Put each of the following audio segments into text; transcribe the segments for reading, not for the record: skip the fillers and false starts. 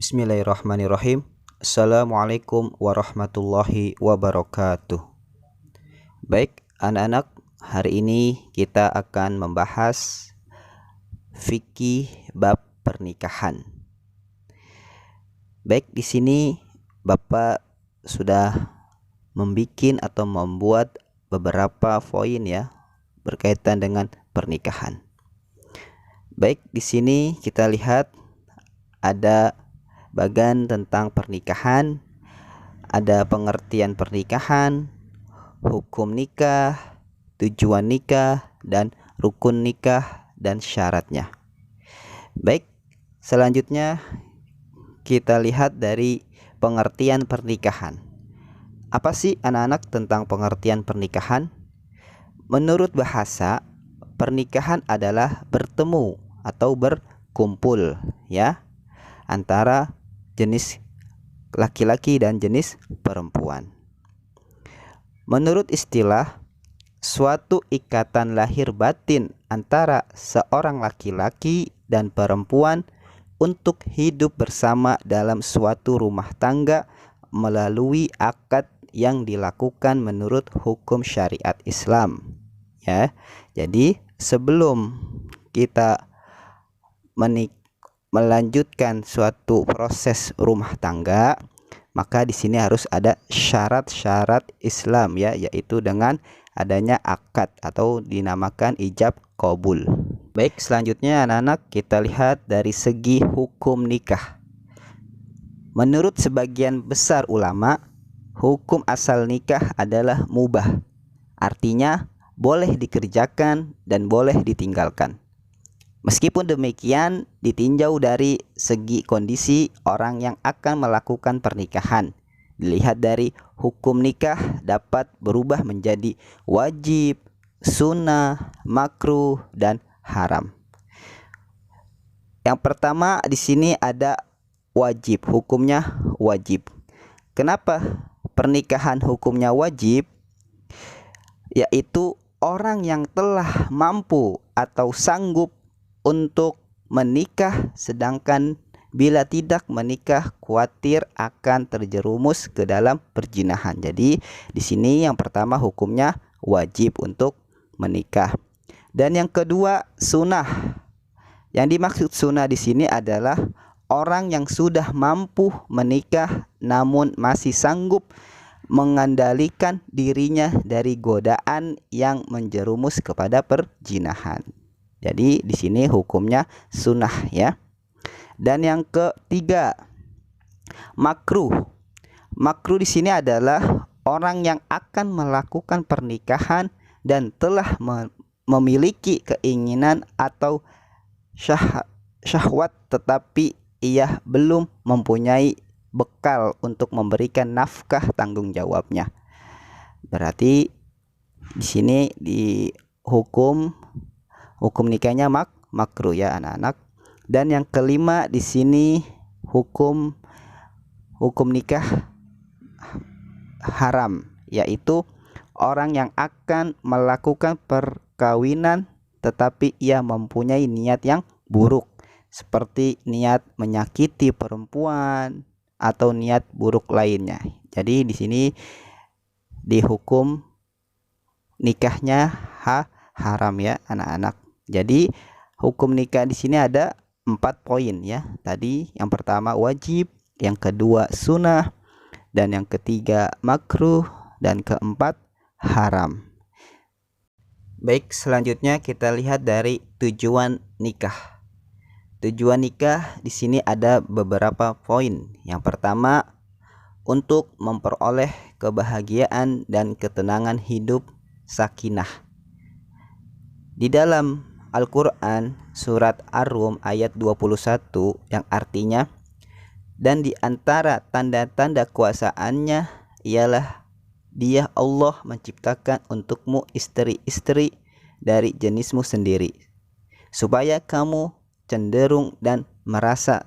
Bismillahirrahmanirrahim. Assalamualaikum warahmatullahi wabarakatuh. Baik, anak-anak, hari ini kita akan membahas fikih bab pernikahan. Baik, di sini Bapak sudah membuat beberapa poin ya berkaitan dengan pernikahan. Baik, di sini kita lihat ada bagian tentang pernikahan, ada pengertian pernikahan, hukum nikah, tujuan nikah, dan rukun nikah dan syaratnya. Baik, selanjutnya kita lihat dari pengertian pernikahan. Apa sih anak-anak tentang pengertian pernikahan? Menurut bahasa, pernikahan adalah bertemu atau berkumpul ya antara jenis laki-laki dan jenis perempuan. Menurut istilah, suatu ikatan lahir batin antara seorang laki-laki dan perempuan untuk hidup bersama dalam suatu rumah tangga melalui akad yang dilakukan menurut hukum syariat Islam. Ya, jadi sebelum kita melanjutkan suatu proses rumah tangga, maka di sini harus ada syarat-syarat Islam ya, yaitu dengan adanya akad atau dinamakan ijab qabul. Baik, selanjutnya anak-anak kita lihat dari segi hukum nikah. Menurut sebagian besar ulama, hukum asal nikah adalah mubah. Artinya boleh dikerjakan dan boleh ditinggalkan. Meskipun demikian, ditinjau dari segi kondisi orang yang akan melakukan pernikahan. Dilihat dari hukum nikah dapat berubah menjadi wajib, sunnah, makruh, dan haram. Yang pertama di sini ada wajib, hukumnya wajib. Kenapa pernikahan hukumnya wajib? Yaitu orang yang telah mampu atau sanggup untuk menikah, sedangkan bila tidak menikah khawatir akan terjerumus ke dalam perzinahan. Jadi di sini yang pertama hukumnya wajib untuk menikah. Dan yang kedua sunnah. Yang dimaksud sunnah di sini adalah orang yang sudah mampu menikah namun masih sanggup mengendalikan dirinya dari godaan yang menjerumus kepada perzinahan. Jadi di sini hukumnya sunnah ya. Dan yang ketiga, makruh. Makruh di sini adalah orang yang akan melakukan pernikahan dan telah memiliki keinginan atau syahwat tetapi ia belum mempunyai bekal untuk memberikan nafkah tanggung jawabnya. Berarti di sini di hukum nikahnya makruh ya anak-anak. Dan yang kelima di sini hukum nikah haram, yaitu orang yang akan melakukan perkawinan tetapi ia mempunyai niat yang buruk, seperti niat menyakiti perempuan atau niat buruk lainnya. Jadi di sini dihukum nikahnya haram ya anak-anak. Jadi hukum nikah di sini ada 4 poin ya. Tadi yang pertama wajib, yang kedua sunnah, dan yang ketiga makruh, dan keempat haram. Baik, selanjutnya kita lihat dari tujuan nikah. Tujuan nikah di sini ada beberapa poin. Yang pertama, untuk memperoleh kebahagiaan dan ketenangan hidup sakinah. Di dalam Al-Quran surat Ar-Rum ayat 21 yang artinya, dan di antara tanda-tanda kuasaannya ialah Dia Allah menciptakan untukmu istri-istri dari jenismu sendiri, supaya kamu cenderung dan merasa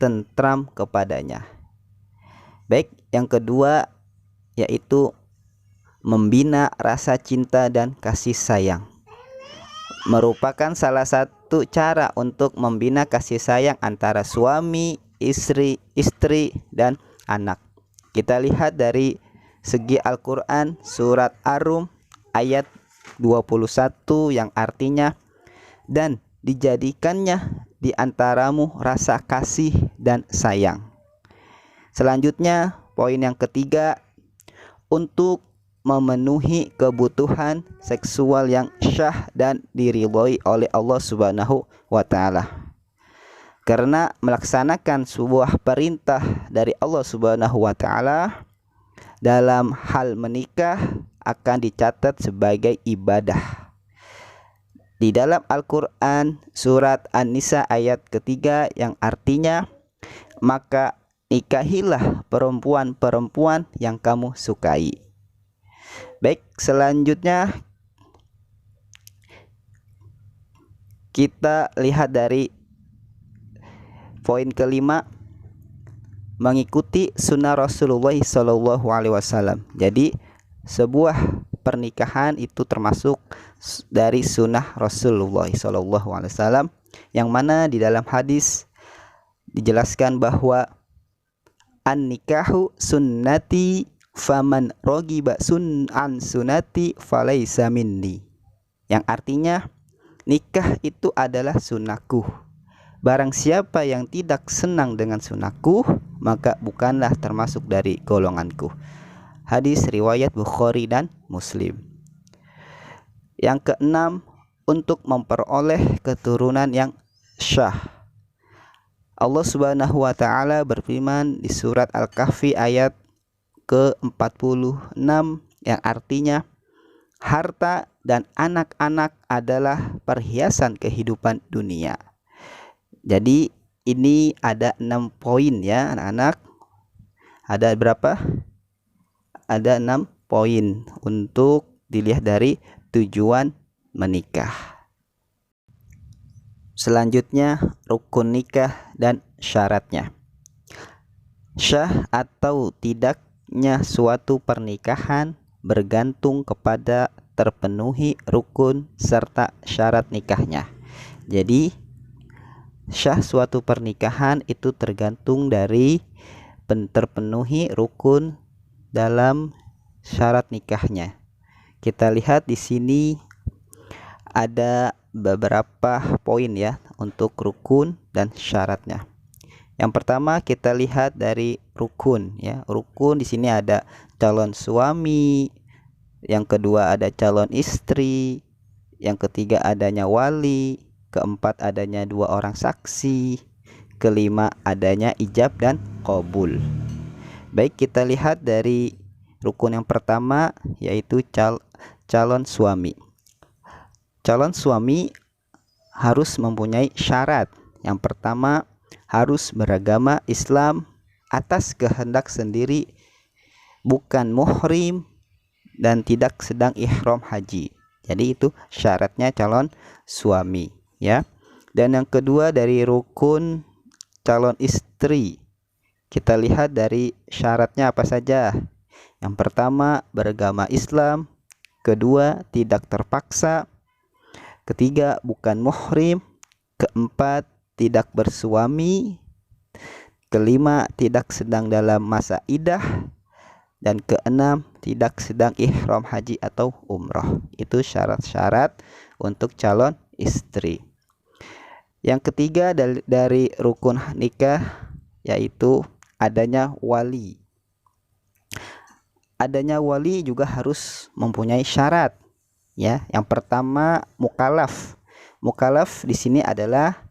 tentram kepadanya. Baik, yang kedua yaitu membina rasa cinta dan kasih sayang. Merupakan salah satu cara untuk membina kasih sayang antara suami istri dan anak. Kita lihat dari segi Al-Quran surat Ar-Rum ayat 21 yang artinya, dan dijadikannya di antaramu rasa kasih dan sayang. Selanjutnya poin yang ketiga, untuk memenuhi kebutuhan seksual yang syah dan diridhoi oleh Allah Subhanahu wa taala. Karena melaksanakan sebuah perintah dari Allah Subhanahu wa taala dalam hal menikah akan dicatat sebagai ibadah. Di dalam Al-Quran surat An-Nisa ayat ketiga yang artinya, maka nikahilah perempuan-perempuan yang kamu sukai. Baik, selanjutnya kita lihat dari poin kelima, mengikuti sunnah Rasulullah SAW. Jadi sebuah pernikahan itu termasuk dari sunnah Rasulullah SAW, yang mana di dalam hadis dijelaskan bahwa an-nikahu sunnati faman rogiba an sunnati falaisa minni, yang artinya nikah itu adalah sunnahku. Barang siapa yang tidak senang dengan sunnahku, maka bukanlah termasuk dari golonganku. Hadis riwayat Bukhari dan Muslim. Yang keenam, untuk memperoleh keturunan yang syah. Allah Subhanahu wa taala berfirman di surat Al-Kahfi ayat ke-46 yang artinya, harta dan anak-anak adalah perhiasan kehidupan dunia. Jadi ini ada 6 poin ya anak-anak. Ada berapa? Ada 6 poin untuk dilihat dari tujuan menikah. Selanjutnya rukun nikah dan syaratnya. Syah atau tidaknya suatu pernikahan bergantung kepada terpenuhi rukun serta syarat nikahnya. Jadi syah suatu pernikahan itu tergantung dari terpenuhi rukun dalam syarat nikahnya. Kita lihat di sini ada beberapa poin ya untuk rukun dan syaratnya. Yang pertama kita lihat dari rukun ya. Rukun di sini ada calon suami, yang kedua ada calon istri, yang ketiga adanya wali, keempat adanya 2 orang saksi, kelima adanya ijab dan qabul. Baik, kita lihat dari rukun yang pertama yaitu calon suami. Calon suami harus mempunyai syarat. Yang pertama, harus beragama Islam atas kehendak sendiri, bukan muhrim dan tidak sedang ihram haji. Jadi itu syaratnya calon suami ya. Dan yang kedua dari rukun calon istri, kita lihat dari syaratnya apa saja. Yang pertama, beragama Islam, kedua tidak terpaksa, ketiga bukan muhrim, keempat tidak bersuami, kelima tidak sedang dalam masa iddah, dan keenam tidak sedang ihram haji atau umroh. Itu syarat-syarat untuk calon istri. Yang ketiga dari rukun nikah yaitu adanya wali. Adanya wali juga harus mempunyai syarat ya. Yang pertama, mukallaf. Mukallaf di sini adalah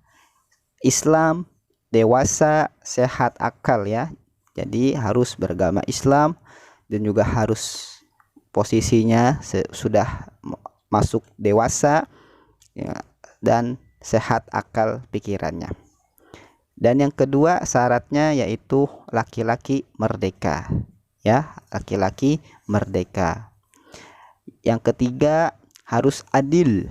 Islam, dewasa, sehat akal ya. Jadi harus beragama Islam dan juga harus posisinya sudah masuk dewasa ya, dan sehat akal pikirannya. Dan yang kedua syaratnya yaitu laki-laki merdeka ya, laki-laki merdeka. Yang ketiga harus adil,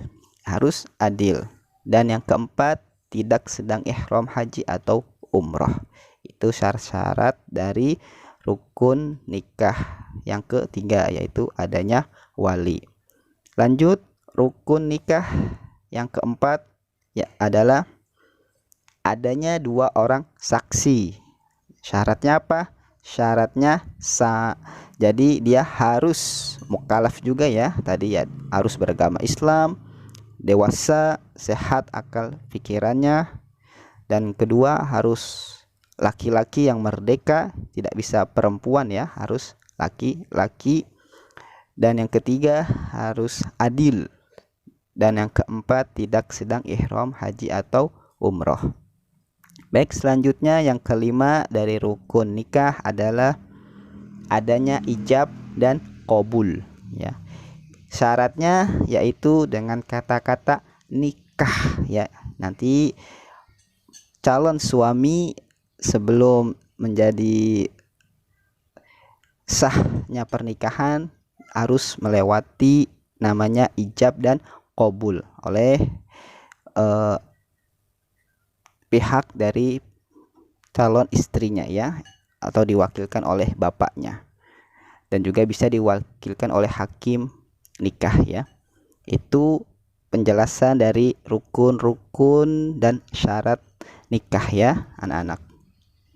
dan yang keempat tidak sedang ihram haji atau umroh. Itu syarat-syarat dari rukun nikah yang ketiga yaitu adanya wali. Lanjut, rukun nikah yang keempat ya adalah adanya 2 orang saksi. Syaratnya apa? Syaratnya jadi dia harus mukallaf juga ya. Tadi ya harus beragama Islam, dewasa, sehat akal pikirannya, dan kedua harus laki-laki yang merdeka, tidak bisa perempuan ya, harus laki-laki. Dan yang ketiga harus adil. Dan yang keempat tidak sedang ihram haji atau umroh. Baik, selanjutnya yang kelima dari rukun nikah adalah adanya ijab dan qabul ya. Syaratnya yaitu dengan kata-kata nikah ya. Nanti calon suami sebelum menjadi sahnya pernikahan harus melewati namanya ijab dan qabul oleh pihak dari calon istrinya ya, atau diwakilkan oleh bapaknya, dan juga bisa diwakilkan oleh hakim nikah ya. Itu penjelasan dari rukun-rukun dan syarat nikah ya anak-anak.